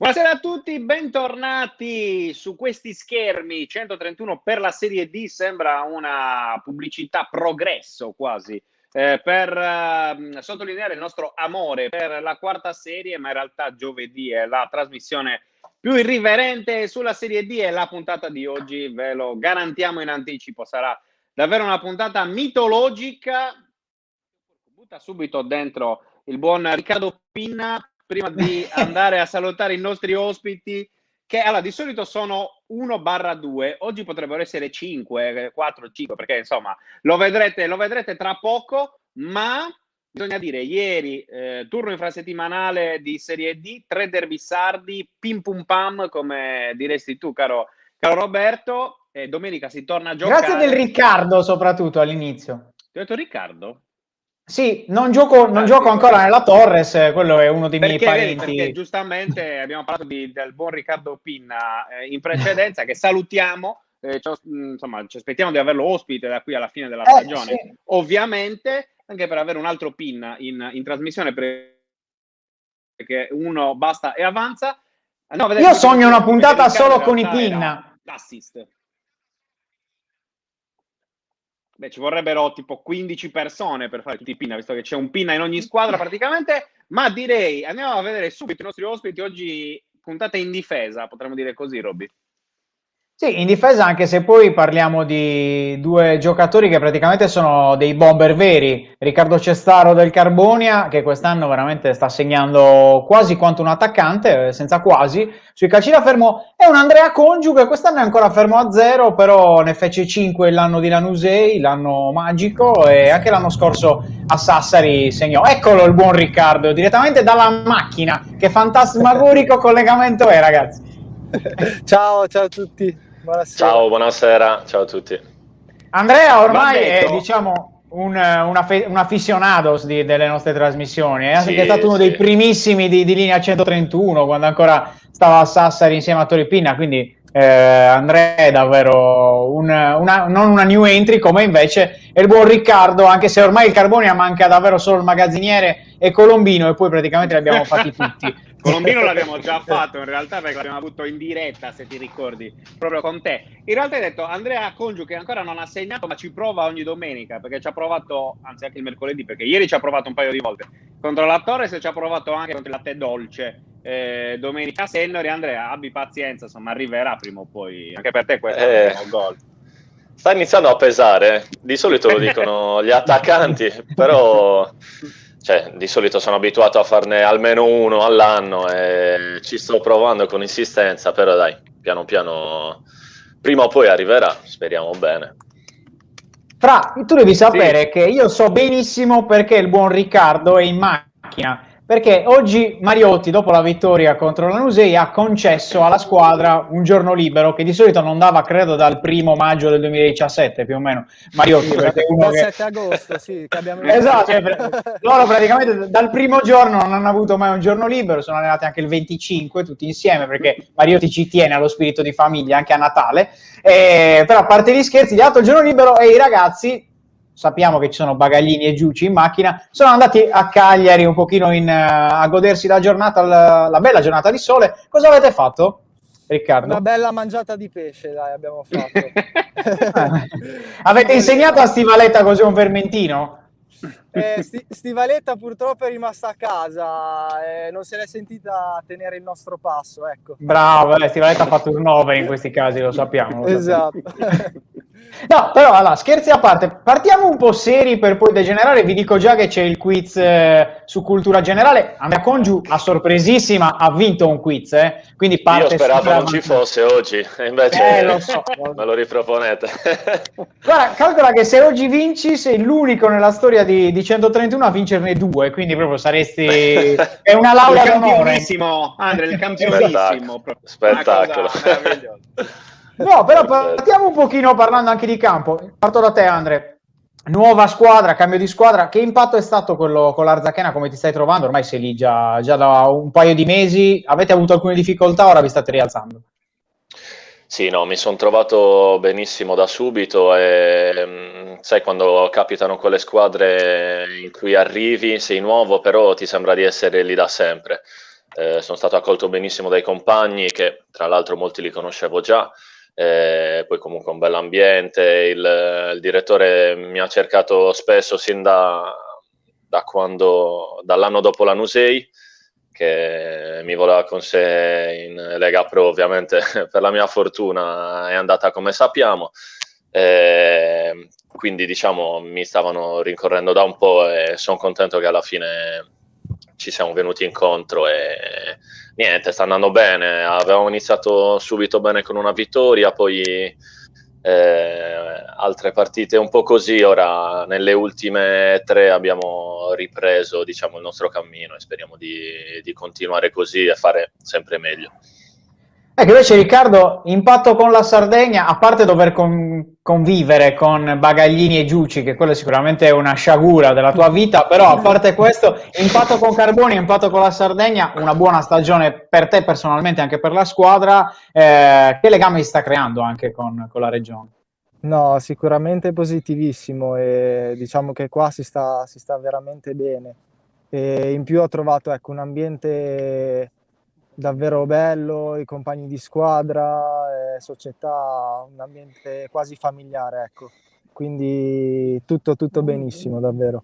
Buonasera a tutti, bentornati su questi schermi. 131 per la Serie D, sembra una pubblicità progresso quasi, per sottolineare il nostro amore per la quarta serie, ma in realtà giovedì è la trasmissione più irriverente sulla Serie D e la puntata di oggi, ve lo garantiamo in anticipo, sarà davvero una puntata mitologica. Butta subito dentro il buon Riccardo Pinna prima di andare a salutare i nostri ospiti che allora di solito sono 1/2, oggi potrebbero essere 5, 4, 5 perché insomma lo vedrete tra poco, ma bisogna dire ieri turno infrasettimanale di Serie D, 3 derby sardi, pim pum pam come diresti tu caro Roberto, e domenica si torna a giocare. Grazie del Riccardo soprattutto all'inizio. Ti ho detto Riccardo? Sì, non gioco ancora nella Torres, quello è uno dei miei parenti. Perché giustamente abbiamo parlato del buon Riccardo Pinna in precedenza, che salutiamo, insomma ci aspettiamo di averlo ospite da qui alla fine della stagione, sì. Ovviamente anche per avere un altro Pinna in trasmissione, perché uno basta e avanza. Io sogno una puntata solo con i Pinna. L'assist. Beh, ci vorrebbero tipo 15 persone per fare tutti i Pinna, visto che c'è un Pinna in ogni squadra praticamente, ma direi andiamo a vedere subito i nostri ospiti. Oggi puntata in difesa, potremmo dire così, Robby. Sì, in difesa, anche se poi parliamo di due giocatori che praticamente sono dei bomber veri. Riccardo Cestaro del Carbonia, che quest'anno veramente sta segnando quasi quanto un attaccante, senza quasi, sui calci da fermo, e un Andrea Congiu che quest'anno è ancora fermo a 0, però ne fece 5 l'anno di Lanusei, l'anno magico, e anche l'anno scorso a Sassari segnò. Eccolo il buon Riccardo, direttamente dalla macchina. Che fantasmagorico collegamento è, ragazzi. Ciao a tutti. Buonasera. Ciao, buonasera, ciao a tutti. Andrea ormai è, diciamo, un aficionados delle nostre trasmissioni, sì, è stato uno dei primissimi di linea 131, quando ancora stava a Sassari insieme a Tori Pinna, quindi Andrea è davvero non una new entry, come invece è il buon Riccardo, anche se ormai il Carbonia manca davvero solo il magazziniere e Colombino, e poi praticamente li abbiamo fatti tutti. Colombino l'abbiamo già fatto in realtà, perché l'abbiamo avuto in diretta, se ti ricordi, proprio con te. In realtà hai detto Andrea Congiu, che ancora non ha segnato, ma ci prova ogni domenica, perché ci ha provato, anzi anche il mercoledì, perché ieri ci ha provato un paio di volte contro la Torres, e ci ha provato anche contro la Te Dolce domenica. Sennori, Andrea, abbi pazienza, insomma arriverà prima o poi, anche per te questo è un gol. Sta iniziando a pesare, di solito lo dicono gli attaccanti, però cioè, di solito sono abituato a farne almeno uno all'anno e ci sto provando con insistenza, però dai, piano piano, prima o poi arriverà, speriamo bene. Fra, tu devi sapere che io so benissimo perché il buon Riccardo è in macchina, perché oggi Mariotti, dopo la vittoria contro la Lanusei, ha concesso alla squadra un giorno libero che di solito non dava, credo, dal 1° maggio del 2017 più o meno. Mariotti, perché uno dal 7 agosto, sì, che abbiamo esatto, loro praticamente dal primo giorno non hanno avuto mai un giorno libero, sono allenati anche il 25 tutti insieme, perché Mariotti ci tiene allo spirito di famiglia anche a Natale, però a parte gli scherzi, gli ha dato il giorno libero e i ragazzi, sappiamo che ci sono Bagaglini e Giuci in macchina, sono andati a Cagliari un pochino a godersi la giornata, la bella giornata di sole. Cosa avete fatto, Riccardo? Una bella mangiata di pesce, dai, abbiamo fatto. Avete insegnato a Stivaletta così un vermentino? Stivaletta purtroppo è rimasta a casa, non se l'è sentita tenere il nostro passo, ecco. Bravo, Stivaletta fa turnover in questi casi, lo sappiamo. Esatto. No, però allora, scherzi a parte, partiamo un po' seri per poi degenerare. Vi dico già che c'è il quiz su cultura generale. Andrea Congiu, a sorpresissima, ha vinto un quiz, quindi parte. Io speravo non ci fosse oggi, e invece lo so. me lo riproponete. Guarda, calcola che se oggi vinci sei l'unico nella storia di 131 a vincerne 2, quindi proprio saresti è una laurea d'onore. Campionissimo, Andrea, il campionissimo. Spettacolo. No, però partiamo un pochino parlando anche di campo. Parto da te, Andre. Nuova squadra, cambio di squadra. Che impatto è stato quello con l'Arzachena? Come ti stai trovando? Ormai sei lì già da un paio di mesi. Avete avuto alcune difficoltà? Ora vi state rialzando? Sì, no, mi sono trovato benissimo da subito e sai, quando capitano quelle squadre in cui arrivi, sei nuovo, però ti sembra di essere lì da sempre. sono stato accolto benissimo dai compagni, che tra l'altro molti li conoscevo già. Poi comunque un bell'ambiente, il direttore mi ha cercato spesso sin dall'anno dopo la Nusei, che mi voleva con sé in Lega Pro. Ovviamente per la mia fortuna è andata come sappiamo, quindi diciamo mi stavano rincorrendo da un po' e sono contento che alla fine ci siamo venuti incontro e niente, sta andando bene. Avevamo iniziato subito bene con una vittoria, poi altre partite un po' così. Ora nelle ultime 3 abbiamo ripreso, diciamo, il nostro cammino e speriamo di continuare così e fare sempre meglio. Ecco, invece Riccardo, impatto con la Sardegna, a parte dover convivere con Bagaglini e Giuci, che quello sicuramente è una sciagura della tua vita, però a parte questo, impatto con Carboni, impatto con la Sardegna, una buona stagione per te personalmente, anche per la squadra, che legame sta creando anche con la regione? No, sicuramente positivissimo, e diciamo che qua si sta veramente bene. E in più ho trovato, ecco, un ambiente davvero bello, i compagni di squadra, società, un ambiente quasi familiare, ecco. Quindi tutto benissimo, davvero.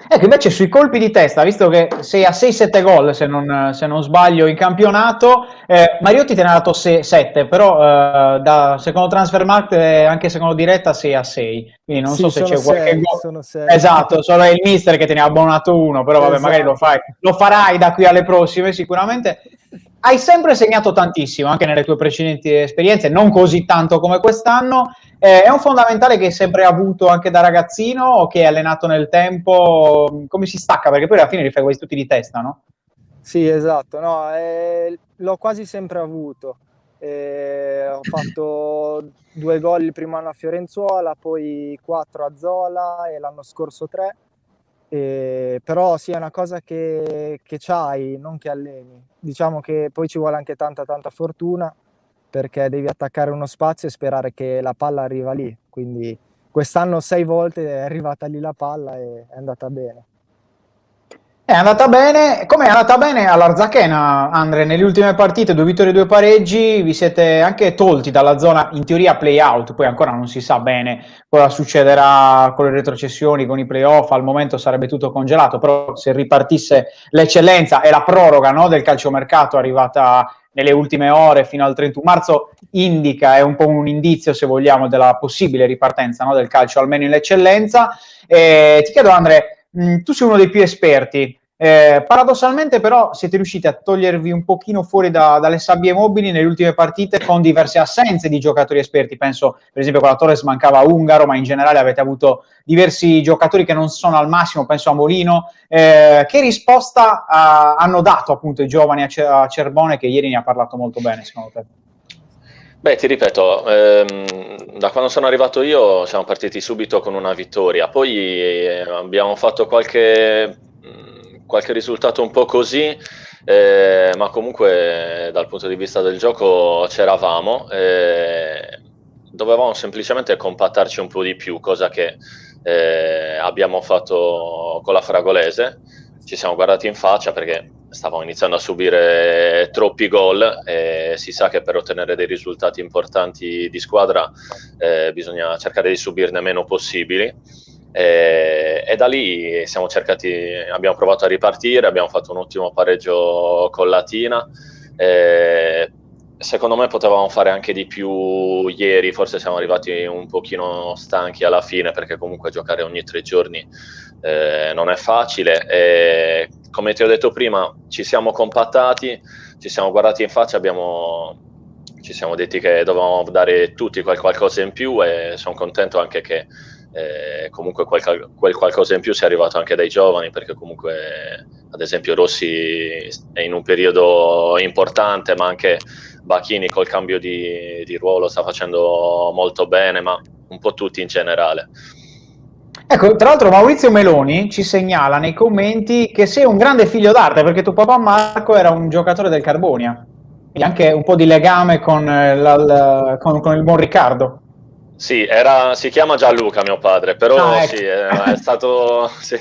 Ecco, invece sui colpi di testa, visto che sei a 6-7 gol, se non sbaglio, in campionato, Mariotti te ne ha dato 7, però secondo Transfermarkt, anche secondo Diretta, 6 a 6. Quindi non so se c'è qualche gol. Sono 6. Esatto, solo è il mister che te ne ha abbonato uno, però vabbè, magari Esatto. lo farai da qui alle prossime sicuramente. Hai sempre segnato tantissimo, anche nelle tue precedenti esperienze, non così tanto come quest'anno. È un fondamentale che hai sempre avuto anche da ragazzino o che hai allenato nel tempo? Come si stacca? Perché poi alla fine li fai quasi tutti di testa, no? Sì, esatto, no, l'ho quasi sempre avuto. Ho fatto 2 gol il primo anno a Fiorenzuola, poi 4 a Zola e l'anno scorso 3. Però sì, è una cosa che c'hai, non che alleni. Diciamo che poi ci vuole anche tanta fortuna, perché devi attaccare uno spazio e sperare che la palla arriva lì. Quindi quest'anno 6 volte è arrivata lì la palla e è andata bene. È andata bene, come è andata bene all'Arzachena, Andre, nelle ultime partite, 2 vittorie e 2 pareggi, vi siete anche tolti dalla zona, in teoria, play-out, poi ancora non si sa bene cosa succederà con le retrocessioni, con i play-off, al momento sarebbe tutto congelato, però se ripartisse l'eccellenza e la proroga, no, del calciomercato arrivata nelle ultime ore fino al 31 marzo indica, è un po' un indizio, se vogliamo, della possibile ripartenza, no, del calcio, almeno in eccellenza. Ti chiedo, Andre, tu sei uno dei più esperti, paradossalmente però siete riusciti a togliervi un pochino fuori dalle sabbie mobili nelle ultime partite con diverse assenze di giocatori esperti. Penso per esempio con la Torres mancava Ungaro, ma in generale avete avuto diversi giocatori che non sono al massimo, penso a Molino. Che risposta hanno dato appunto i giovani a Cerbone, che ieri ne ha parlato molto bene secondo te? Beh, ti ripeto, da quando sono arrivato io siamo partiti subito con una vittoria, poi abbiamo fatto qualche risultato un po' così, ma comunque dal punto di vista del gioco c'eravamo, dovevamo semplicemente compattarci un po' di più, cosa che abbiamo fatto con la Fragolese. Ci siamo guardati in faccia perché stavamo iniziando a subire troppi gol e si sa che per ottenere dei risultati importanti di squadra bisogna cercare di subirne meno possibili, e da lì abbiamo provato a ripartire, abbiamo fatto un ottimo pareggio con Latina. Secondo me potevamo fare anche di più ieri, forse siamo arrivati un pochino stanchi alla fine, perché comunque giocare ogni 3 giorni non è facile. E, come ti ho detto prima, ci siamo compattati, ci siamo guardati in faccia, ci siamo detti che dovevamo dare tutti qualcosa in più, e sono contento anche che comunque quel qualcosa in più sia arrivato anche dai giovani, perché comunque ad esempio Rossi è in un periodo importante, ma anche Bacchini col cambio di ruolo sta facendo molto bene, ma un po' tutti in generale. Ecco, tra l'altro Maurizio Meloni ci segnala nei commenti che sei un grande figlio d'arte, perché tuo papà Marco era un giocatore del Carbonia, e anche un po' di legame con il buon Riccardo. Sì, si chiama Gianluca mio padre, però ecco. sì,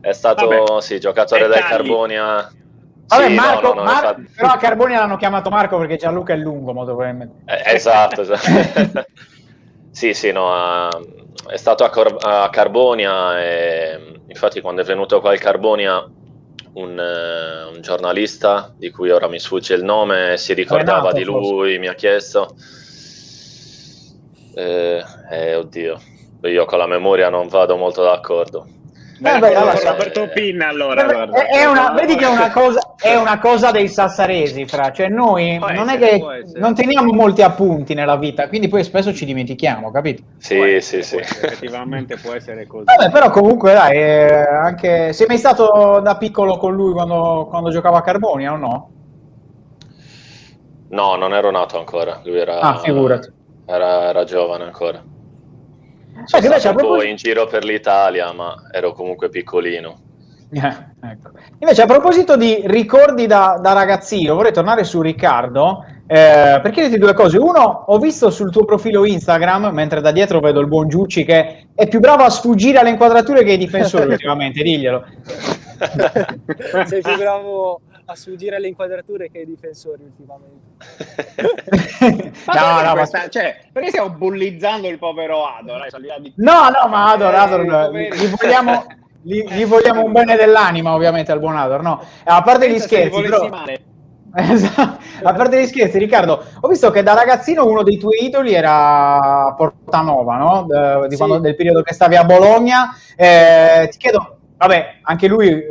è stato giocatore del Carbonia. Vabbè, Sì, Marco, no, infatti. però a Carbonia l'hanno chiamato Marco perché Gianluca è lungo, molto probabilmente. Esatto. Sì, no, è stato a Carbonia e infatti quando è venuto qua al Carbonia un giornalista di cui ora mi sfugge il nome si ricordava Renato, di forse. lui, mi ha chiesto oddio, io con la memoria non vado molto d'accordo. Vai Beh, d'accordo allora, con Roberto Pinna, allora, guarda. vedi che è una cosa dei sassaresi, cioè noi Può non è essere, può che non essere. teniamo molti appunti nella vita, quindi poi spesso ci dimentichiamo, capito? Può Sì, essere, sì. effettivamente può essere così. Vabbè, però comunque dai, anche sei mai stato da piccolo con lui quando giocava a Carbonia o no? No, non ero nato ancora, lui Ah, figurati. era giovane ancora. Sono Che invece stato a un po' proposito... in giro per l'Italia, ma ero comunque piccolino. Ecco. Invece, a proposito di ricordi da ragazzino, vorrei tornare su Riccardo per chiederti due cose. Uno, ho visto sul tuo profilo Instagram, mentre da dietro vedo il buon Giucci che è più bravo a sfuggire alle inquadrature che ai difensori ultimamente, diglielo. Sei più bravo a sfuggire alle inquadrature che ai difensori ultimamente. Perché stiamo bullizzando il povero Ador? No, ma Ador, gli vogliamo un bene dell'anima, ovviamente, al buon Ador, no? A parte gli scherzi, però... Esatto. A parte gli scherzi, Riccardo, ho visto che da ragazzino uno dei tuoi idoli era Portanova, no? Sì. Del periodo che stavi a Bologna. Ti chiedo, vabbè, anche lui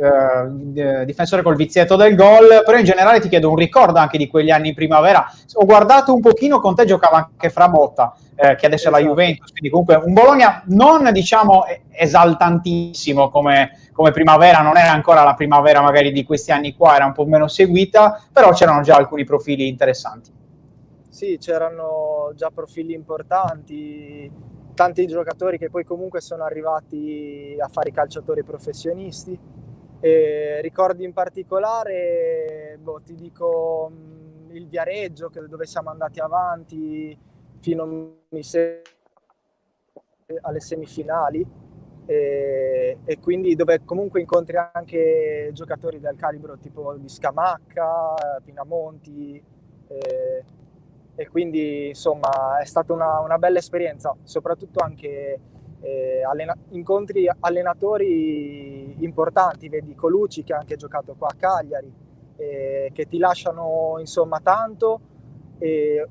difensore col vizietto del gol, però in generale ti chiedo un ricordo anche di quegli anni in primavera. Ho guardato un pochino, con te giocava anche Frabotta, che adesso è la Juventus, quindi comunque un Bologna non, diciamo, esaltantissimo come primavera, non era ancora la primavera magari di questi anni qua, era un po' meno seguita, però c'erano già alcuni profili interessanti. Sì, c'erano già profili importanti, tanti giocatori che poi comunque sono arrivati a fare i calciatori professionisti. E ricordi in particolare, ti dico il Viareggio, dove siamo andati avanti fino alle semifinali. E quindi dove comunque incontri anche giocatori del calibro tipo di Scamacca, Pinamonti, e quindi insomma è stata una bella esperienza, soprattutto anche incontri allenatori importanti, vedi Colucci che ha anche giocato qua a Cagliari, che ti lasciano insomma tanto,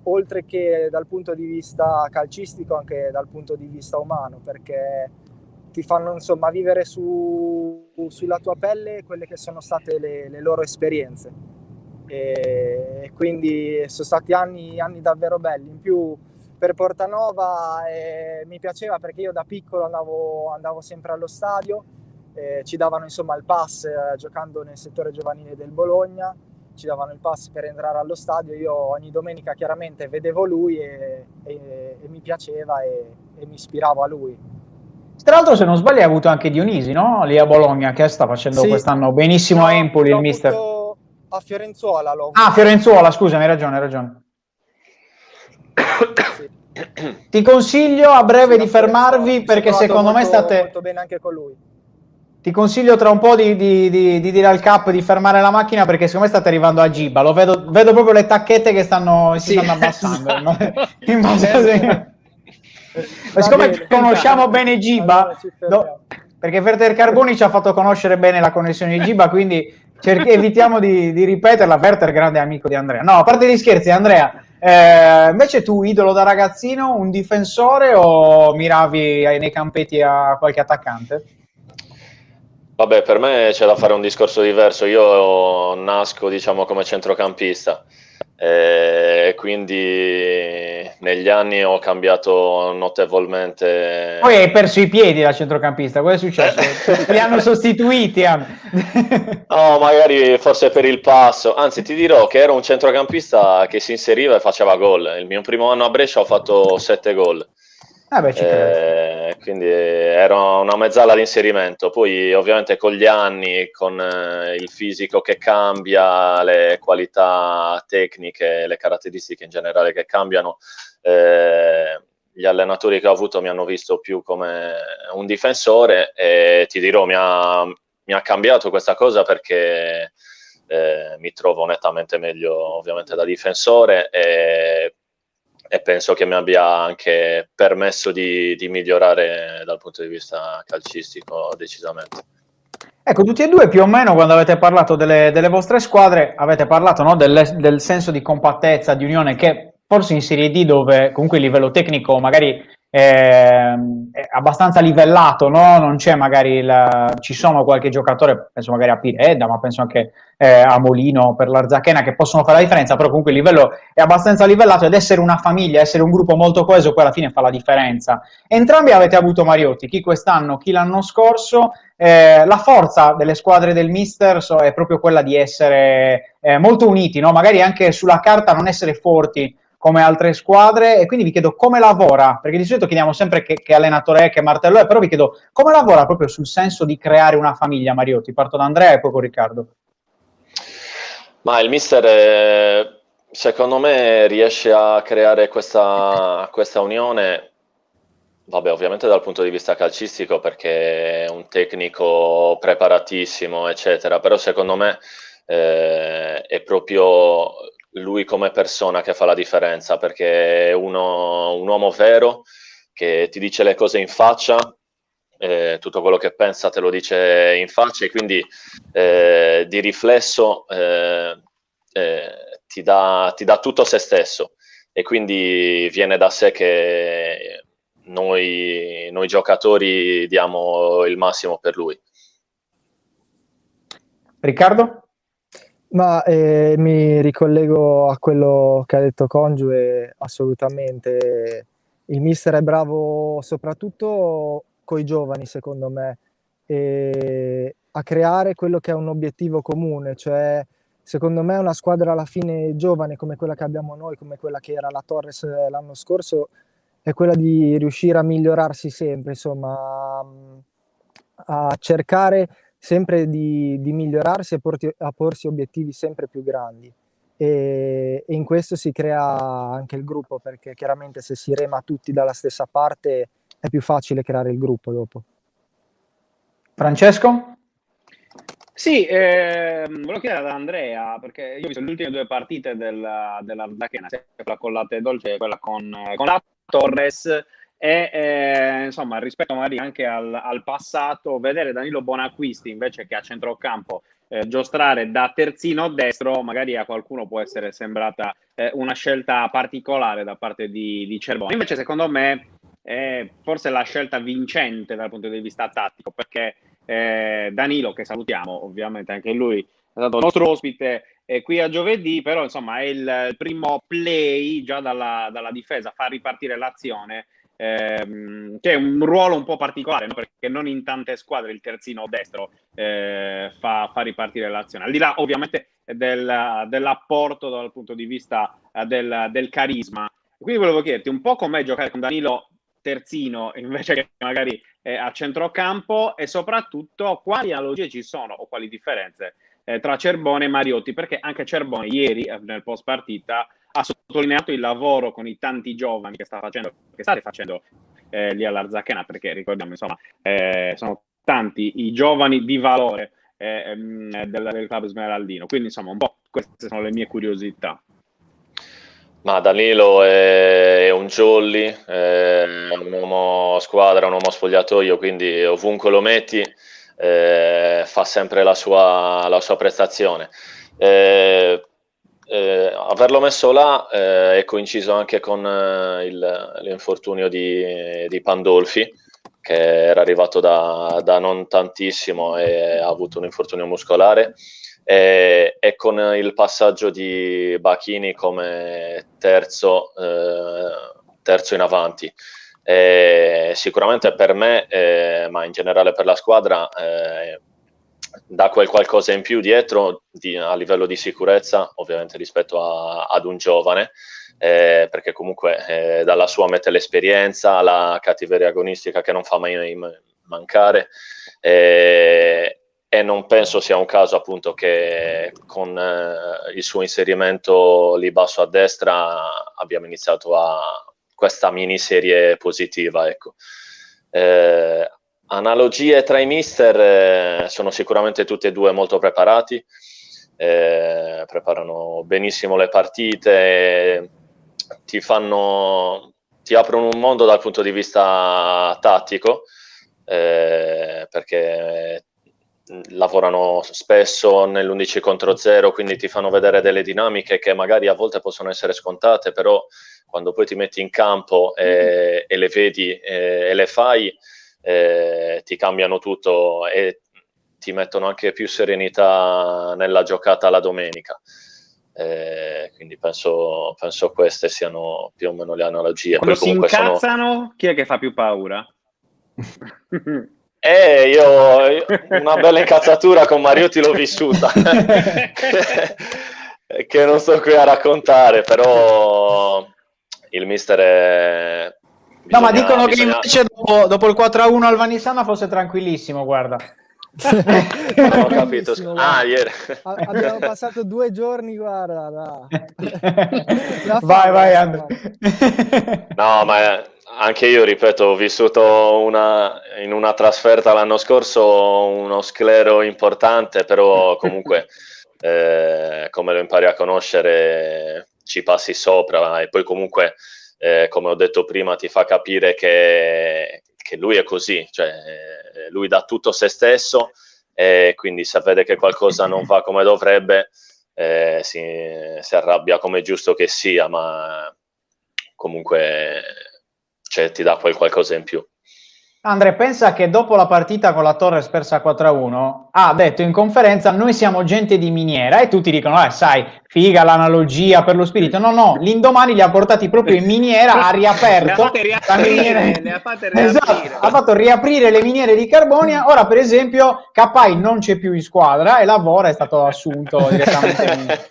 oltre che dal punto di vista calcistico anche dal punto di vista umano, perché ti fanno insomma vivere sulla tua pelle quelle che sono state le loro esperienze, e quindi sono stati anni davvero belli. In più per Portanova mi piaceva perché io da piccolo andavo sempre allo stadio, ci davano insomma il pass, giocando nel settore giovanile del Bologna, ci davano il pass per entrare allo stadio. Io ogni domenica chiaramente vedevo lui e mi piaceva e mi ispiravo a lui. Tra l'altro, se non sbaglio, hai avuto anche Dionisi, no? Lì a Bologna, che sta facendo quest'anno benissimo a Empoli, il mister. A Fiorenzuola Ah, Fiorenzuola, scusa, hai ragione. Sì. Ti consiglio a breve di fermarvi perché secondo me state molto bene anche con lui. Ti consiglio tra un po' di dire al cap di fermare la macchina perché secondo me state arrivando a Giba. Lo vedo proprio le tacchette che si stanno abbassando. Esatto. Ma siccome conosciamo bene Giba, perché Werther Carboni ci ha fatto conoscere bene la connessione di Giba, quindi evitiamo di ripeterla. Werther, grande amico di Andrea. No, a parte gli scherzi, Andrea, invece tu, idolo da ragazzino, un difensore o miravi nei campetti a qualche attaccante? Vabbè, per me c'è da fare un discorso diverso. Io nasco, diciamo, come centrocampista, quindi negli anni ho cambiato notevolmente. Poi hai perso i piedi da centrocampista, cosa è successo? Li hanno sostituiti? No, magari forse per il passo. Anzi, ti dirò che ero un centrocampista che si inseriva e faceva gol. Il mio primo anno a Brescia ho fatto 7 gol. Quindi era una mezzala di inserimento. Poi ovviamente con gli anni, con il fisico che cambia, le qualità tecniche, le caratteristiche in generale che cambiano, gli allenatori che ho avuto mi hanno visto più come un difensore e ti dirò mi ha cambiato questa cosa perché mi trovo nettamente meglio ovviamente da difensore e penso che mi abbia anche permesso di migliorare dal punto di vista calcistico decisamente. Ecco, tutti e due più o meno quando avete parlato delle vostre squadre avete parlato, no, del senso di compattezza, di unione che forse in Serie D, dove comunque il livello tecnico magari è abbastanza livellato, no? Non c'è magari ci sono qualche giocatore, penso magari a Piredda, ma penso anche a Molino per l'Arzachena, che possono fare la differenza, però comunque il livello è abbastanza livellato, ed essere una famiglia, essere un gruppo molto coeso poi alla fine fa la differenza. Entrambi avete avuto Mariotti, chi quest'anno, chi l'anno scorso. La forza delle squadre del mister è proprio quella di essere molto uniti, no? Magari anche sulla carta non essere forti come altre squadre, e quindi vi chiedo come lavora, perché di solito chiediamo sempre che allenatore è, che martello è, però vi chiedo come lavora proprio sul senso di creare una famiglia. Mariotti, parto da Andrea e poi con Riccardo. Ma il mister secondo me riesce a creare questa unione. Vabbè, ovviamente dal punto di vista calcistico, perché è un tecnico preparatissimo, eccetera, però secondo me è proprio lui come persona che fa la differenza, perché è un uomo vero che ti dice le cose in faccia, tutto quello che pensa te lo dice in faccia, e quindi di riflesso ti dà tutto se stesso, e quindi viene da sé che noi giocatori diamo il massimo per lui. Riccardo? Ma mi ricollego a quello che ha detto Congiue, assolutamente. Il mister è bravo soprattutto coi giovani, secondo me, a creare quello che è un obiettivo comune, cioè secondo me una squadra alla fine giovane come quella che abbiamo noi, come quella che era la Torres l'anno scorso, è quella di riuscire a migliorarsi sempre, insomma, a cercare sempre di migliorarsi e a porsi obiettivi sempre più grandi. E in questo si crea anche il gruppo, perché chiaramente se si rema tutti dalla stessa parte è più facile creare il gruppo dopo. Francesco? Sì, volevo chiedere ad Andrea, perché io ho visto le ultime due partite dell'Ardachena, sia quella con la Dolce e quella con la Torres, e insomma, rispetto magari anche al passato, vedere Danilo Bonacquisti invece che a centrocampo giostrare da terzino destro, magari a qualcuno può essere sembrata una scelta particolare da parte di Cerboni. Invece secondo me è forse la scelta vincente dal punto di vista tattico, perché Danilo, che salutiamo, ovviamente anche lui è stato nostro ospite qui a giovedì, però insomma è il primo play già dalla difesa, fa ripartire l'azione, che è un ruolo un po' particolare, no? Perché non in tante squadre il terzino destro fa ripartire l'azione, al di là ovviamente dell'apporto dal punto di vista del carisma. Quindi volevo chiederti un po' com'è giocare con Danilo terzino invece che magari a centrocampo, e soprattutto quali analogie ci sono o quali differenze tra Cerbone e Mariotti, perché anche Cerbone ieri nel post partita ha sottolineato il lavoro con i tanti giovani che state facendo lì all'Arzachena, perché ricordiamo insomma sono tanti i giovani di valore del club smeraldino, quindi insomma un po' queste sono le mie curiosità. Ma Danilo è un jolly, è un uomo squadra, un uomo spogliatoio, quindi ovunque lo metti fa sempre la sua prestazione. Averlo messo là è coinciso anche con l'infortunio di Pandolfi, che era arrivato da non tantissimo e ha avuto un infortunio muscolare. E con il passaggio di Bachini come terzo in avanti. Sicuramente per me, ma in generale per la squadra, dà quel qualcosa in più dietro a livello di sicurezza, ovviamente rispetto ad un giovane, perché comunque dalla sua mette l'esperienza, la cattiveria agonistica che non fa mai mancare, e non penso sia un caso appunto che con il suo inserimento lì basso a destra abbiamo iniziato questa miniserie positiva, ecco. Analogie tra i mister, sono sicuramente tutti e due molto preparati, preparano benissimo le partite, ti aprono un mondo dal punto di vista tattico, perché lavorano spesso nell'11 contro 0, quindi ti fanno vedere delle dinamiche che magari a volte possono essere scontate, però quando poi ti metti in campo e le vedi e le fai, ti cambiano tutto e ti mettono anche più serenità nella giocata la domenica. Quindi penso queste siano più o meno le analogie. Quando poi comunque si incazzano, chi è che fa più paura? Io una bella incazzatura con Mariotti l'ho vissuta, che non sto qui a raccontare, però il mister è... No, ma dicono che invece dopo il 4-1 al Vanissana fosse tranquillissimo, guarda. Non ho capito. Ieri. Abbiamo passato 2 giorni, guarda. Vai, Andrea. No, ma anche io, ripeto, ho vissuto in una trasferta l'anno scorso uno sclero importante, però comunque come lo impari a conoscere ci passi sopra, e poi comunque come ho detto prima ti fa capire che lui è così, cioè lui dà tutto se stesso, e quindi se vede che qualcosa non va come dovrebbe si arrabbia, come è giusto che sia, ma comunque ti dà qualcosa in più. Andre, pensa che dopo la partita con la Torres persa 4-1 ha detto in conferenza: noi siamo gente di miniera, e tutti dicono sai, figa l'analogia per lo spirito. No, l'indomani li ha portati proprio in miniera, ha riaperto le ha fatte riaprire. Esatto, ha fatto riaprire le miniere di Carbonia. Ora per esempio Capai non c'è più in squadra e Lavora è stato assunto direttamente.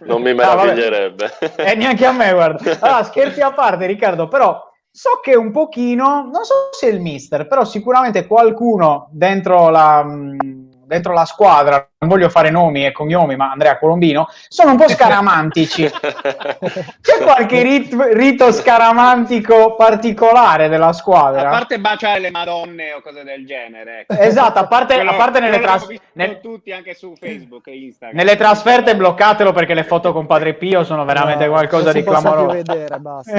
Non mi meraviglierebbe. Neanche a me, guarda. Allora, scherzi a parte, Riccardo, però so che un pochino, non so se il mister, però sicuramente qualcuno dentro la squadra, non voglio fare nomi e cognomi, ma Andrea Colombino, sono un po' scaramantici. C'è qualche rito scaramantico particolare della squadra? A parte baciare le madonne o cose del genere. Ecco. Esatto, a parte nelle trasferte. Tutti anche su Facebook e Instagram. Nelle trasferte bloccatelo, perché le foto con Padre Pio sono veramente qualcosa di clamoroso. Vedere, basta.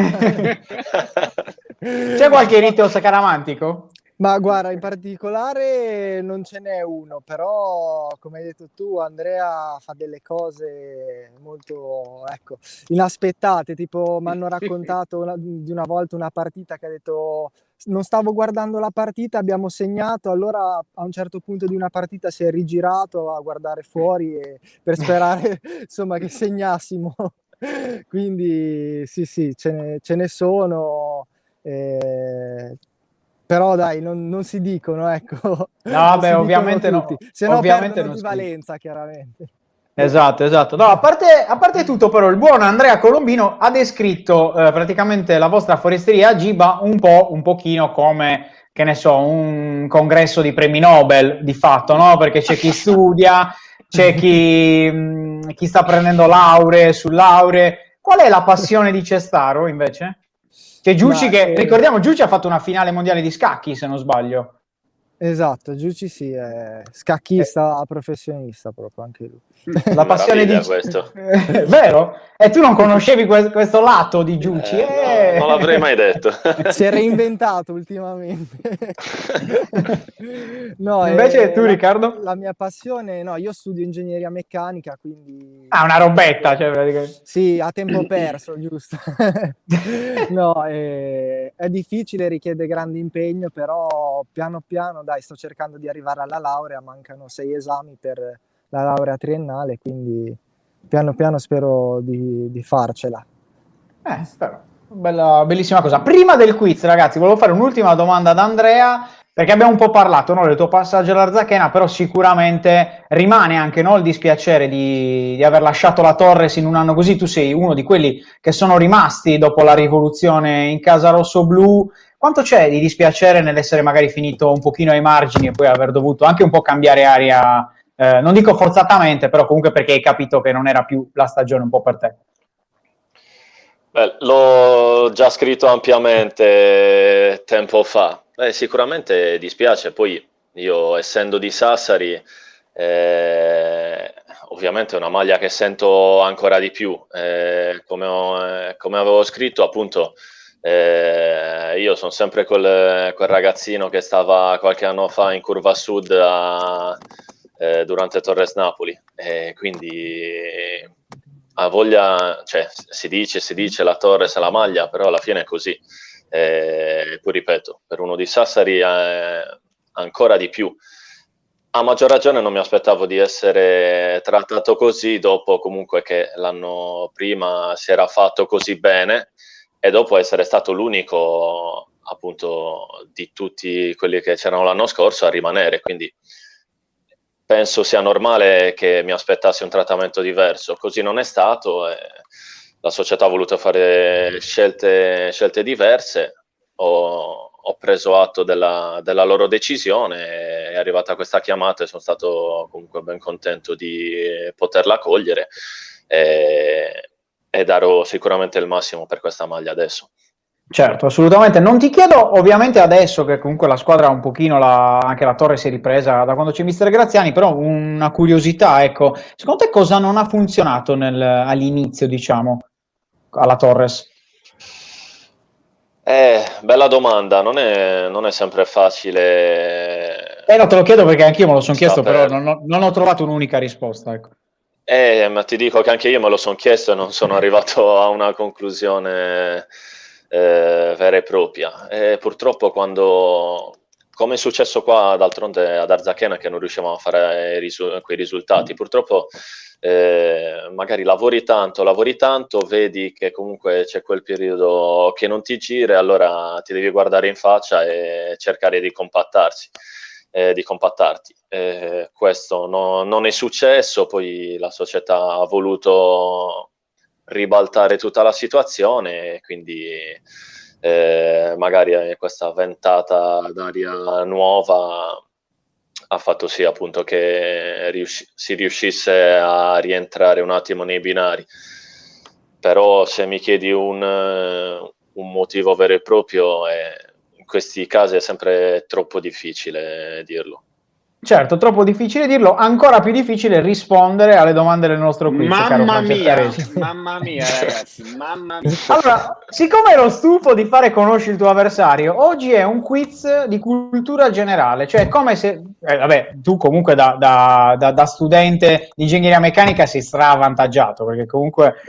C'è qualche rito scaramantico? Ma guarda, in particolare non ce n'è uno, però come hai detto tu, Andrea fa delle cose molto, inaspettate, tipo mi hanno raccontato di una volta una partita che ha detto: non stavo guardando la partita, abbiamo segnato, allora a un certo punto di una partita si è rigirato a guardare fuori per sperare insomma che segnassimo. Quindi sì, ce ne sono. Però dai, non si dicono, ecco. No, vabbè, ovviamente no. Se no perdono di valenza, chiaramente. Esatto. No, a parte tutto, però, il buon Andrea Colombino ha descritto praticamente la vostra foresteria a Giba un pochino come, che ne so, un congresso di premi Nobel, di fatto, no? Perché c'è chi studia, c'è chi sta prendendo lauree su lauree. Qual è la passione di Cestaro, invece? C'è Giucci ricordiamo, Giucci ha fatto una finale mondiale di scacchi, se non sbaglio. Esatto, Giucci sì, è scacchista professionista proprio, anche lui. La passione di questo. Vero? E tu non conoscevi questo lato di Giucci? No, non l'avrei mai detto. Si è reinventato ultimamente. No, invece tu, Riccardo? La mia passione, no, io studio ingegneria meccanica, quindi... una robetta, cioè praticamente. Sì, a tempo perso, giusto. No, è difficile, richiede grande impegno, però piano piano, dai, sto cercando di arrivare alla laurea, mancano 6 esami per la laurea triennale, quindi piano piano spero di farcela. Spero. Bellissima cosa. Prima del quiz, ragazzi, volevo fare un'ultima domanda ad Andrea, perché abbiamo un po' parlato, no, del tuo passaggio all'Arzachena, però sicuramente rimane anche, no, il dispiacere di aver lasciato la Torres in un anno così. Tu sei uno di quelli che sono rimasti dopo la rivoluzione in casa rossoblu. Quanto c'è di dispiacere nell'essere magari finito un pochino ai margini e poi aver dovuto anche un po' cambiare aria, non dico forzatamente, però comunque perché hai capito che non era più la stagione un po' per te? L'ho già scritto ampiamente tempo fa. Sicuramente dispiace, poi io, essendo di Sassari, ovviamente è una maglia che sento ancora di più. Come avevo scritto, appunto, io sono sempre quel ragazzino che stava qualche anno fa in Curva Sud durante Torres Napoli, e quindi ha voglia, cioè si dice la Torres è la maglia, però alla fine è così. Poi ripeto, per uno di Sassari ancora di più. A maggior ragione non mi aspettavo di essere trattato così, dopo comunque che l'anno prima si era fatto così bene, e dopo essere stato l'unico, appunto, di tutti quelli che c'erano l'anno scorso a rimanere. Quindi penso sia normale che mi aspettassi un trattamento diverso. Così non è stato, la società ha voluto fare scelte diverse. Ho preso atto della loro decisione, è arrivata questa chiamata e sono stato comunque ben contento di poterla cogliere, e darò sicuramente il massimo per questa maglia adesso. Certo, assolutamente. Non ti chiedo ovviamente adesso che comunque la squadra un pochino, anche la Torre si è ripresa da quando c'è mister Graziani, però una curiosità, ecco, secondo te cosa non ha funzionato all'inizio, diciamo, alla Torres? Bella domanda, non è sempre facile. No, te lo chiedo perché anch'io me lo sono chiesto, però non ho trovato un'unica risposta, ecco. Ma ti dico che anche io me lo sono chiesto e non sono arrivato a una conclusione vera e propria. Purtroppo come è successo qua d'altronde ad Arzachena, che non riuscivamo a fare quei risultati, purtroppo magari lavori tanto, vedi che comunque c'è quel periodo che non ti gira, allora ti devi guardare in faccia e cercare di compattarti. Questo non è successo, poi la società ha voluto ribaltare tutta la situazione, quindi magari questa ventata d'aria nuova ha fatto sì, appunto, che si riuscisse a rientrare un attimo nei binari. Però se mi chiedi un motivo vero e proprio, in questi casi è sempre troppo difficile dirlo. Certo, troppo difficile dirlo, ancora più difficile rispondere alle domande del nostro quiz, caro Francescaresi. Mamma mia, ragazzi, mamma mia. Allora, siccome ero stufo di fare Conosci il tuo avversario, oggi è un quiz di cultura generale, cioè come se, vabbè, tu comunque da studente di ingegneria meccanica sei stravantaggiato, perché comunque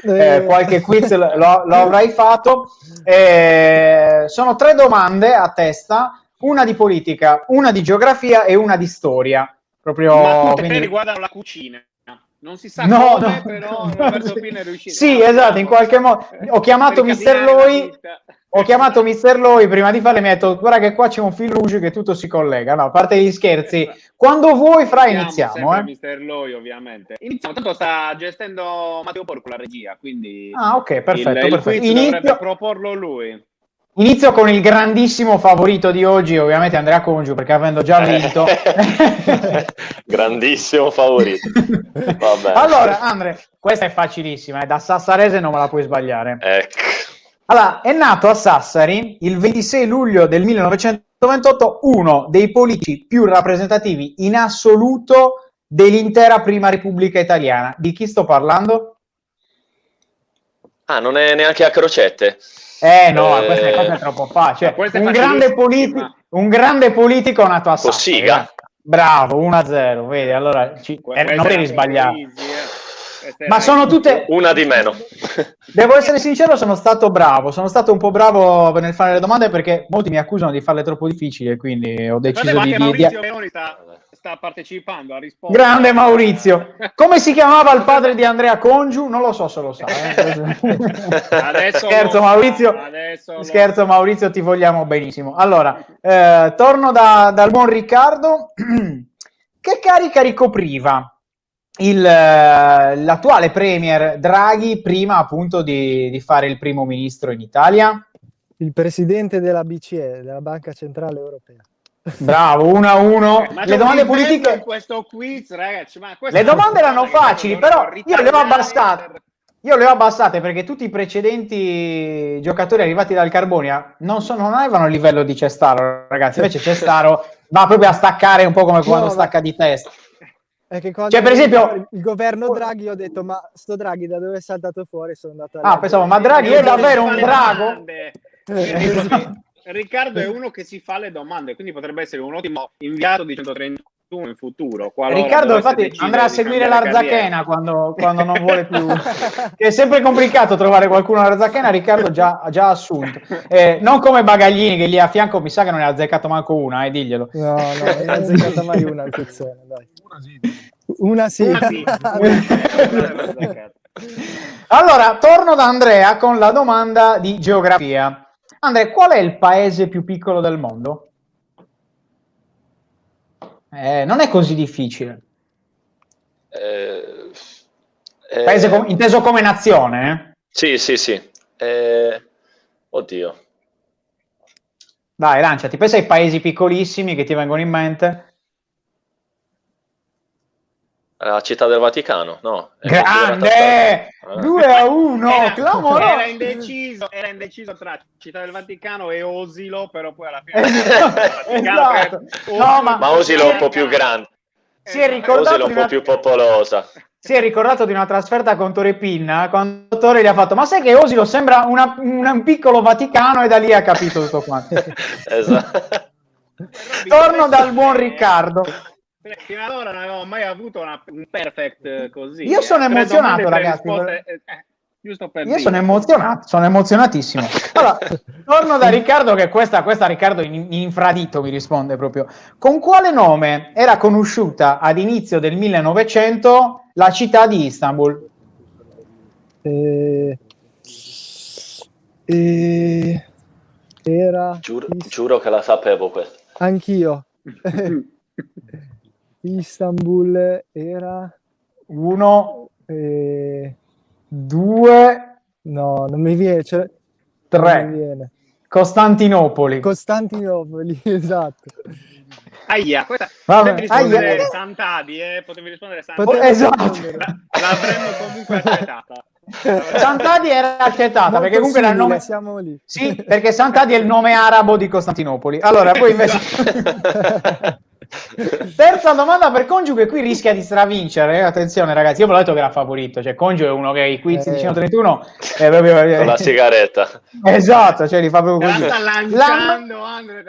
qualche quiz lo avrai fatto. Sono 3 domande a testa, una di politica, una di geografia e una di storia. Proprio, ma tutte quindi riguardano la cucina. Non si sa come, però verso fine è riuscito. Sì, esatto, in qualche modo. Ho chiamato Mister Loi prima di farle, mi ha detto guarda che qua c'è un fil rouge che tutto si collega. No, a parte gli scherzi, quando vuoi iniziamo. Mister Loi, ovviamente. Iniziamo, tanto sta gestendo Matteo Porco la regia, quindi ok, perfetto. Il quiz dovrebbe proporlo lui. Inizio con il grandissimo favorito di oggi, ovviamente Andrea Congiu, perché avendo già vinto. Grandissimo favorito. Vabbè. Allora, Andre, questa è facilissima, da sassarese non me la puoi sbagliare. Ecco. Allora, è nato a Sassari il 26 luglio del 1928 uno dei politici più rappresentativi in assoluto dell'intera Prima Repubblica Italiana. Di chi sto parlando? Non è neanche a crocette. No, questa è troppo facile. Un grande politico nato a Sassari. Cossiga. Bravo, 1-0, vedi, allora non devi sbagliare. Ma sono tutte... Una di meno. Devo essere sincero, sono stato un po' bravo nel fare le domande, perché molti mi accusano di farle troppo difficili, quindi ho deciso di... Maurizio Leoni sta partecipando a rispondere. Grande Maurizio! Come si chiamava il padre di Andrea Congiu? Non lo so se lo sa. Scherzo Maurizio, Maurizio, ti vogliamo benissimo. Allora, torno dal buon Riccardo. Che carica ricopriva l'attuale premier Draghi prima appunto di fare il primo ministro in Italia? Il presidente della BCE, della Banca Centrale Europea. Bravo, 1-1. Le domande politiche in questo quiz, ragazzi, le domande erano facili, però io le ho abbassate perché tutti i precedenti giocatori arrivati dal Carbonia non avevano il livello di Cestaro, ragazzi. Invece Cestaro va proprio a staccare un po' come quando stacca di testa. È che quando Cioè, per esempio, il governo Draghi, ho detto, ma sto Draghi da dove è saltato fuori? Sono andato a ah, pensavo, ma Draghi è davvero un drago? Riccardo è uno che si fa le domande, quindi potrebbe essere un ottimo inviato di 131 in futuro. Riccardo infatti andrà a seguire l'Arzachena quando non vuole più, che è sempre complicato trovare qualcuno all'Arzachena. Riccardo già assunto, non come Bagaglini che lì a fianco mi sa che non ne ha azzeccato manco una, diglielo. No, non ne ha azzeccata mai una al pezzone, dai. Una sì. Allora, torno da Andrea con la domanda di geografia. Andrea, qual è il paese più piccolo del mondo? Non è così difficile. Paese inteso come nazione? Sì. Oddio. Dai, lanciati. Pensa ai paesi piccolissimi che ti vengono in mente. La Città del Vaticano, no? Grande! 2-1, clamoroso! Era indeciso tra Città del Vaticano e Osilo, però poi alla fine esatto. Ma Osilo è un po' più grande. Si è ricordato Osilo è un po' più popolosa. Si è ricordato di una trasferta con Torre-Pinna, quando il dottore gli ha fatto, ma sai che Osilo sembra un piccolo Vaticano, e da lì ha capito tutto quanto. Esatto. Torno dal buon Riccardo. Fino ad ora non avevo mai avuto un perfect così. Io sono emozionato, ragazzi. Giusto per Io sono emozionatissimo. Allora, torno da Riccardo, che questa Riccardo in infradito mi risponde proprio. Con quale nome era conosciuta ad inizio del 1900 la città di Istanbul? Era... Giuro che la sapevo questa. Anch'io. Istanbul era 1, 2, no, non mi viene, 3. Non mi viene. Costantinopoli, esatto. Aia, questa vabbè, Sant'Adi, potevi rispondere Sant'Adi. Esatto. L'avremmo comunque accettata. Sant'Adi era accettata, Molto perché comunque era il nome. siamo lì. Sì, perché Sant'Adi è il nome arabo di Costantinopoli. Allora, poi invece terza domanda per Congiu, che qui rischia di stravincere. Attenzione, ragazzi, io ve l'ho detto che era favorito. Cioè, Congiu è uno che i quiz di 131 è proprio con la sigaretta. Esatto, cioè li fa proprio così. Te la sta lanciando, Andre,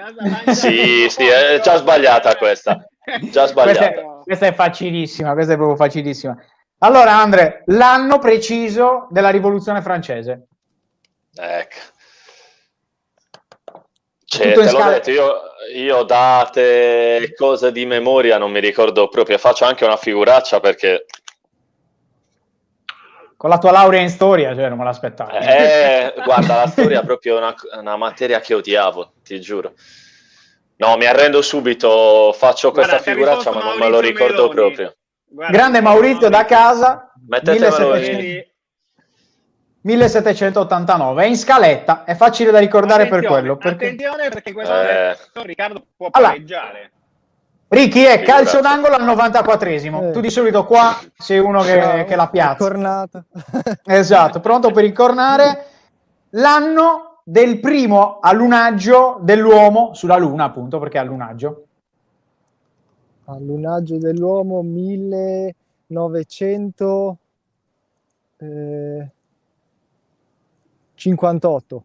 Sì, è già sbagliata questa. Già sbagliata. Questa è facilissima, questa è proprio facilissima. Allora, Andre, l'anno preciso della rivoluzione francese. Ecco. Cioè, te l'ho detto, io date e cose di memoria non mi ricordo proprio, faccio anche una figuraccia perché... Con la tua laurea in storia, cioè non me l'aspettavo. Guarda, la storia è proprio una materia che odiavo, ti giuro. No, mi arrendo subito, faccio questa figuraccia ma non me lo ricordo proprio. Guarda, grande Maurizio da casa, Mettetemelo 1789, è in scaletta, è facile da ricordare. Per quello. Attenzione, perché in questo momento Riccardo può pareggiare. Ricky è calcio d'angolo al 94esimo. Tu di solito qua sei uno che la piazza. Cornata. Esatto, pronto per incornare. L'anno del primo allunaggio dell'uomo sulla Luna, appunto, perché è allunaggio. Allunaggio dell'uomo 1958.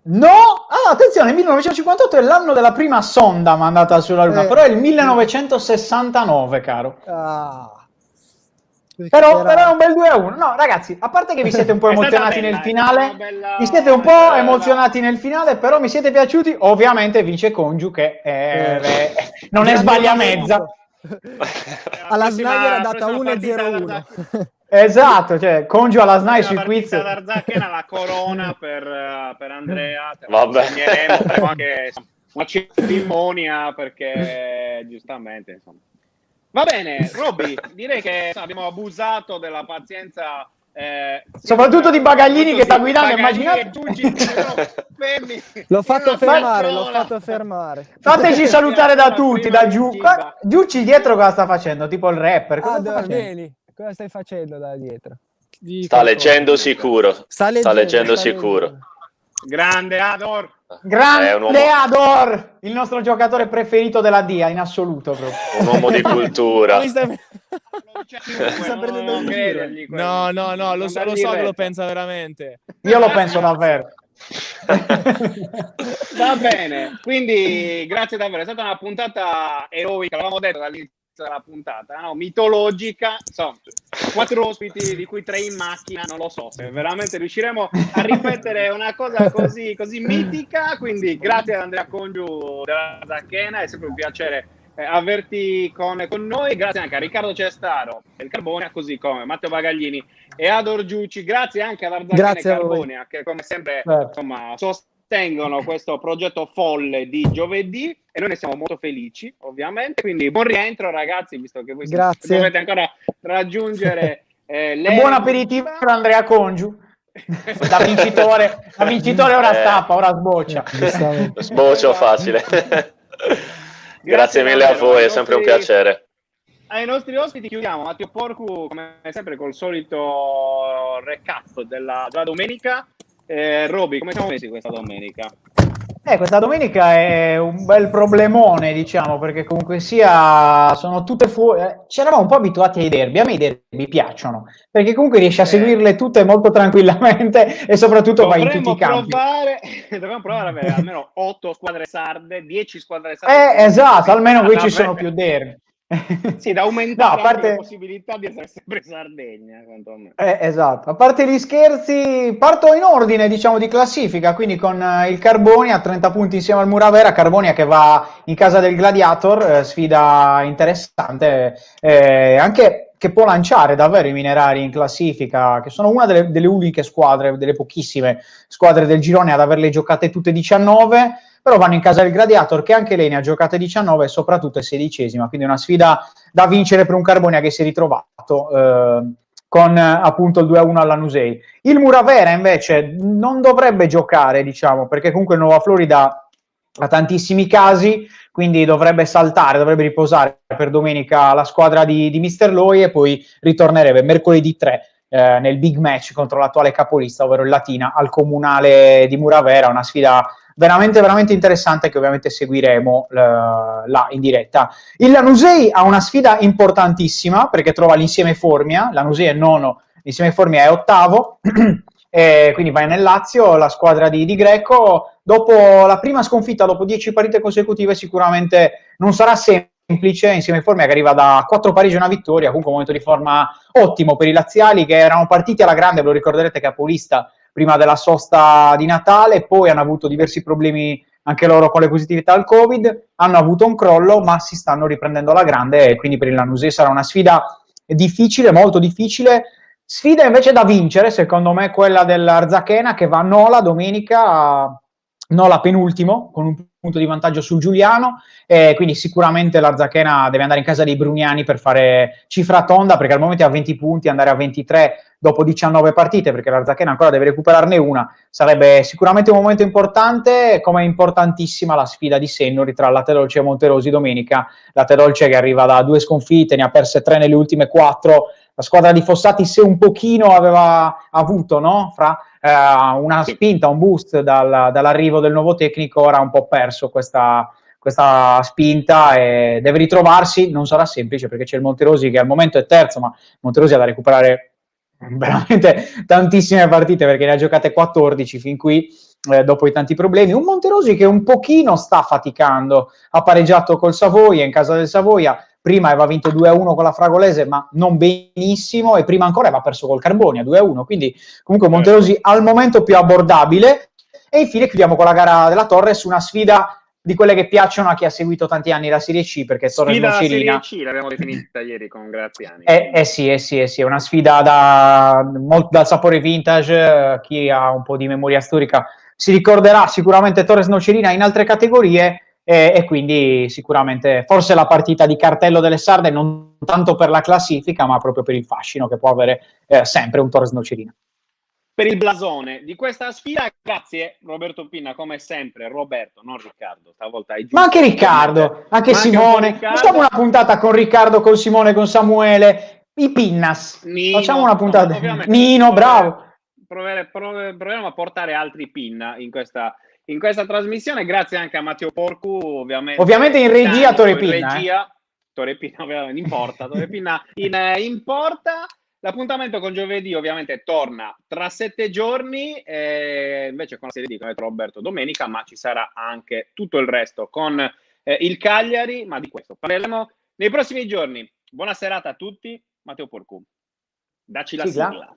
No! Ah, attenzione, 1958 è l'anno della prima sonda mandata sulla Luna, però è il 1969, caro. Però è un bel 2-1. No, ragazzi, a parte che vi siete un po' emozionati nel finale, vi siete un po' emozionati nel finale, però mi siete piaciuti. Ovviamente vince Congiu, che non è sbaglia mezza. Alla Snyder era data 1-0-1. Esatto, cioè Congiu alla SNAI sui quiz. D'Arzachena la corona per Andrea. Vabbè. Faremo anche una cerimonia, perché giustamente, insomma. Va bene, Robby, direi che abbiamo abusato della pazienza, soprattutto di Bagaglini che sta guidando, immaginate. L'ho fatto fermare. Fateci salutare da tutti, da Giucci dietro cosa sta facendo? Tipo il rapper. Vieni. Cosa stai facendo da dietro? Sta leggendo sicuro. Sta leggendo sicuro. Grande Ador. Grande Ador, il nostro giocatore preferito della DIA in assoluto proprio. Un uomo di cultura. No, lo so che lo pensa veramente. Io lo penso davvero. Va bene, quindi grazie davvero, è stata una puntata eroica, l'avevamo detto dall'inizio della puntata, no? Mitologica, insomma, 4 ospiti di cui 3 in macchina, non lo so se veramente riusciremo a ripetere una cosa così mitica, quindi grazie ad Andrea Congiu della Zacchena, è sempre un piacere averti con noi, grazie anche a Riccardo Cestaro del Carbonia, così come Matteo Bagaglini e Ador Giucci, grazie anche ad Zacchena e Carbonia che come sempre insomma sostengono questo progetto folle di giovedì e noi ne siamo molto felici ovviamente, quindi buon rientro ragazzi, visto che voi dovete ancora raggiungere buon aperitivo per Andrea Congiu. Da vincitore ora stappa, ora sboccia. Sboccio facile. Grazie mille a voi, è sempre un piacere. Ai nostri ospiti chiudiamo. Matteo Porcu, come sempre, col solito recap della domenica. Roby, come siamo messi questa domenica? Questa domenica è un bel problemone, diciamo, perché comunque sia sono tutte fuori. Ci eravamo un po' abituati ai derby, a me i derby piacciono, perché comunque riesci a seguirle tutte molto tranquillamente e soprattutto vai in tutti i campi. Dovremmo provare ad avere almeno 8 squadre sarde, 10 squadre sarde. Esatto, almeno qui ci sono più derby. Sì, da aumentare la possibilità di essere sempre in Sardegna. Esatto, a parte gli scherzi, parto in ordine, diciamo, di classifica, quindi con il Carbonia a 30 punti insieme al Muravera, Carbonia che va in casa del Gladiator, sfida interessante, anche che può lanciare davvero i Minerari in classifica, che sono una delle uniche squadre, delle pochissime squadre del girone ad averle giocate tutte 19, però vanno in casa del Gladiator che anche lei ne ha giocate 19 e soprattutto è 16ª, quindi una sfida da vincere per un Carbonia che si è ritrovato con appunto il 2-1 alla Nusei. Il Muravera invece non dovrebbe giocare, diciamo, perché comunque il Nuova Florida ha tantissimi casi, quindi dovrebbe saltare, dovrebbe riposare per domenica la squadra di Mister Loi e poi ritornerebbe mercoledì 3 nel big match contro l'attuale capolista, ovvero il Latina, al Comunale di Muravera, una sfida veramente interessante che ovviamente seguiremo là in diretta. Il Lanusei ha una sfida importantissima perché trova l'Insieme Formia, Lanusei è nono, l'Insieme Formia è ottavo, e quindi vai nel Lazio, la squadra di Greco, dopo la prima sconfitta, dopo 10 partite consecutive, sicuramente non sarà semplice, Insieme Formia che arriva da 4 pareggi e una vittoria, comunque un momento di forma ottimo per i laziali che erano partiti alla grande, ve lo ricorderete, capolista prima della sosta di Natale, poi hanno avuto diversi problemi anche loro con le positività al Covid, hanno avuto un crollo, ma si stanno riprendendo alla grande e quindi per il Lanusei sarà una sfida difficile, molto difficile. Sfida invece da vincere, secondo me, quella dell'Arzachena che va a Nola domenica, Nola penultimo, con un punto di vantaggio sul Giuliano, e quindi sicuramente l'Arzachena deve andare in casa dei Brugnani per fare cifra tonda, perché al momento è a 20 punti, andare a 23 dopo 19 partite, perché l'Arzachena ancora deve recuperarne una, sarebbe sicuramente un momento importante, come è importantissima la sfida di Sennori tra Latte Dolce e Monterosi domenica. Latte Dolce che arriva da 2 sconfitte, ne ha perse 3 nelle ultime 4, la squadra di Fossati se un pochino aveva avuto, no? Fra una spinta, un boost dall'arrivo del nuovo tecnico, ora ha un po' perso questa spinta e deve ritrovarsi, non sarà semplice perché c'è il Monterosi che al momento è terzo, ma Monterosi ha da recuperare veramente tantissime partite perché ne ha giocate 14 fin qui, dopo i tanti problemi. Un Monterosi che un pochino sta faticando, ha pareggiato col Savoia in casa del Savoia, prima aveva vinto 2-1 con la Fragolese ma non benissimo, e prima ancora aveva perso col Carbonia 2-1, quindi comunque Monterosi al momento più abbordabile. E infine chiudiamo con la gara della Torres, una sfida di quelle che piacciono a chi ha seguito tanti anni la Serie C, perché Torres Nocerina, Serie C l'abbiamo definita ieri con Graziani. Sì, è una sfida molto dal sapore vintage. Chi ha un po' di memoria storica si ricorderà sicuramente Torres Nocerina in altre categorie, e quindi sicuramente forse la partita di cartello delle Sarde, non tanto per la classifica ma proprio per il fascino che può avere sempre un Torres Nocerina. Per il blasone di questa sfida, grazie Roberto Pinna, come sempre. Roberto, non Riccardo, stavolta hai giusto. Ma anche Riccardo, anche Simone. Facciamo una puntata con Riccardo, con Simone, con Samuele, i Pinnas. Nino, facciamo una puntata. Ovviamente. Nino, bravo. proveremo a portare altri pin in questa trasmissione. Grazie anche a Matteo Porcu, ovviamente in regia Torre Pinna, ovviamente in porta, Torre Pinna in porta. L'appuntamento con Giovedì ovviamente torna tra 7 giorni, invece con la Serie D, come ha detto Roberto, domenica, ma ci sarà anche tutto il resto con il Cagliari, ma di questo parleremo nei prossimi giorni. Buona serata a tutti, Matteo Porcu. Dacci la sigla.